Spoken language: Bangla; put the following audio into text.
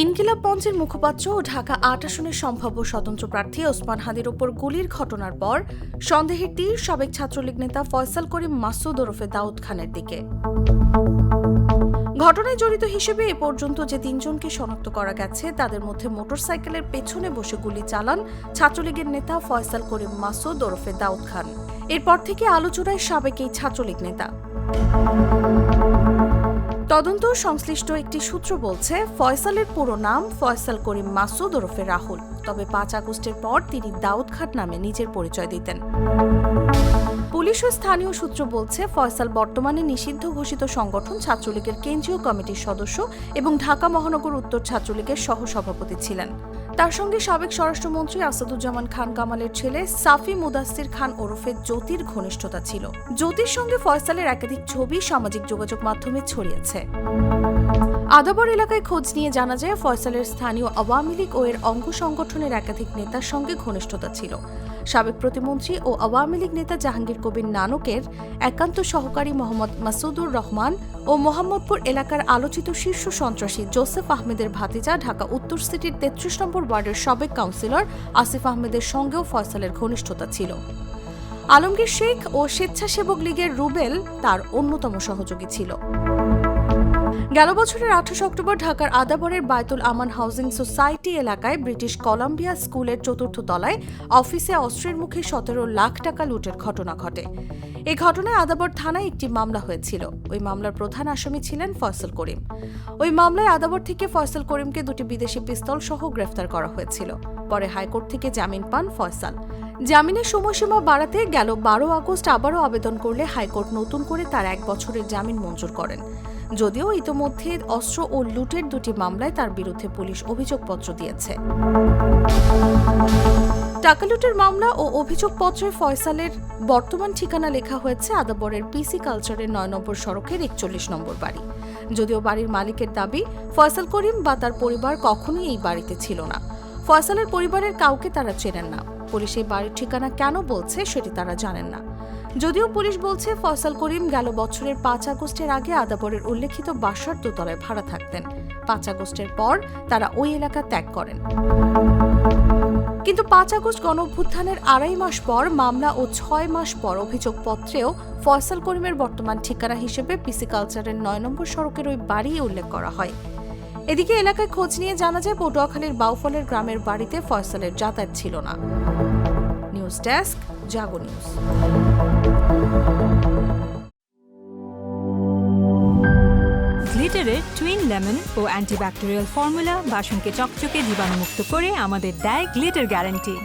ইনকিলাব মঞ্চের মুখপাত্র ও ঢাকা ৮ আসনের সম্ভাব্য স্বতন্ত্র প্রার্থী ওসমান হাদির ওপর গুলির ঘটনার পর সন্দেহের তীর সাবেক ছাত্রলীগ নেতা ফয়সাল করিম মাসুদ ওরফে দাউদ খানের দিকে। ঘটনায় জড়িত হিসেবে এ পর্যন্ত যে তিনজনকে শনাক্ত করা গেছে তাদের মধ্যে মোটরসাইকেলের পেছনে বসে গুলি চালান ছাত্রলীগের নেতা ফয়সাল করিম মাসুদ ওরফে দাউদ খান। এরপর থেকে আলোচনায় সাবেক এই ছাত্রলীগ নেতা। তদন্ত সংশ্লিষ্ট একটি সূত্র বলছে ফয়সালের পুরো নাম ফয়সাল করিম মাসুদ ওরফে রাহুল, তবে ৫ আগস্টের পর তিনি দাউদ খান নামে নিজের পরিচয় দিতেন। পুলিশ ও স্থানীয় সূত্র বলছে ফয়সাল বর্তমানে নিষিদ্ধ ঘোষিত সংগঠন ছাত্রলীগের কেন্দ্রীয় কমিটির সদস্য এবং ঢাকা মহানগর উত্তর ছাত্রলীগের সহসভাপতি ছিলেন। তার সঙ্গে সাবেক স্বরাষ্ট্রমন্ত্রী আসাদুজ্জামান খান কামালের ছেলে সাফি মুদাসসির খান ওরফে জ্যোতির ঘনিষ্ঠতা ছিল। জ্যোতির সঙ্গে ফয়সালের একাধিক ছবি সামাজিক যোগাযোগ মাধ্যমে ছড়িয়েছে। আদাবর এলাকায় খোঁজ নিয়ে জানা যায় ফয়সালের স্থানীয় আওয়ামী লীগ ও এর অঙ্গ সংগঠনের একাধিক নেতার সঙ্গে ঘনিষ্ঠতা ছিল। সাবেক প্রতিমন্ত্রী ও আওয়ামী লীগ নেতা জাহাঙ্গীর কবির নানকের একান্ত সহকারী মোহাম্মদ মাসুদুর রহমান ও মোহাম্মদপুর এলাকার আলোচিত শীর্ষ সন্ত্রাসী জোসেফ আহমেদের ভাতিজা ঢাকা উত্তর সিটির ৩৩ নম্বর ওয়ার্ডের সাবেক কাউন্সিলর আসিফ আহমেদের সঙ্গেও ফয়সালের ঘনিষ্ঠতা ছিল। আলমগীর শেখ ও স্বেচ্ছাসেবক লীগের রুবেল তার অন্যতম সহযোগী ছিল। গেল বছরের ২৮ অক্টোবর ঢাকার আদাবরের বায়তুল আমান হাউজিং সোসাইটি এলাকায় ব্রিটিশ কলাম্বিয়া স্কুলের ৪র্থ তলায় অফিসে অস্ত্রের মুখে ১৭ লাখ টাকা লুটের ঘটনা ঘটে। এই ঘটনায় আদাবর থানায় একটি মামলা হয়েছিল। ওই মামলার প্রধান আসামি ছিলেন ফয়সাল করিম। ওই মামলায় আদাবর থেকে ফয়সাল করিমকে ২টি বিদেশি পিস্তল সহ গ্রেফতার করা হয়েছিল। পরে হাইকোর্ট থেকে জামিন পান ফয়সাল। জামিনের সময়সীমা বাড়াতে গেল ১২ আগস্ট আবারও আবেদন করলে হাইকোর্ট নতুন করে তার ১ বছরের জামিন মঞ্জুর করেন। যদিও ইতোমধ্যে অস্ত্র ও লুটের ২টি মামলায় তার বিরুদ্ধে পুলিশ অভিযোগপত্র দিয়েছে। টাকা লুটের মামলা ও অভিযোগপত্রে ফয়সালের বর্তমান ঠিকানা লেখা হয়েছে আদাবরের পিসি কালচারের ৯ নম্বর সড়কের ৪১ নম্বর বাড়ি। যদিও বাড়ির মালিকের দাবি ফয়সাল করিম বা তার পরিবার কখনোই এই বাড়িতে ছিল না। ফয়সালের পরিবারের কাউকে তারা চেনেন না। পুলিশ এই বাড়ির ঠিকানা কেন বলছে সেটি তারা জানেন না। যদিও পুলিশ বলছে ফয়সাল করিম গেল বছরের ৫ আগস্টের আগে আদাবরের উল্লেখিত বাসার দোতলায় ভাড়া থাকতেন। ৫ আগস্টের পর তারা ওই এলাকা ত্যাগ করেন। কিন্তু ৫ আগস্ট গণঅভ্যুত্থানের ২.৫ মাস পর মামলা ও ৬ মাস পর অভিযোগপত্রেও ফয়সাল করিমের বর্তমান ঠিকানা হিসেবে পিসি কালচারের ৯ নম্বর সড়কের ওই বাড়ি উল্লেখ করা হয়। এদিকে এলাকায় খোঁজ নিয়ে জানা যায় পটুয়াখালীর বাউফলের গ্রামের বাড়িতে ফয়সালের যাতায়াত ছিল না। নিউজ ডেস্ক, জাগো নিউজ। গ্লিটারের টুইন লেমন ও অ্যান্টিব্যাকটেরিয়াল ফর্মুলা বাসনকে চকচকে জীবাণুমুক্ত করে আমাদের দেয় গ্লিটার গ্যারান্টি।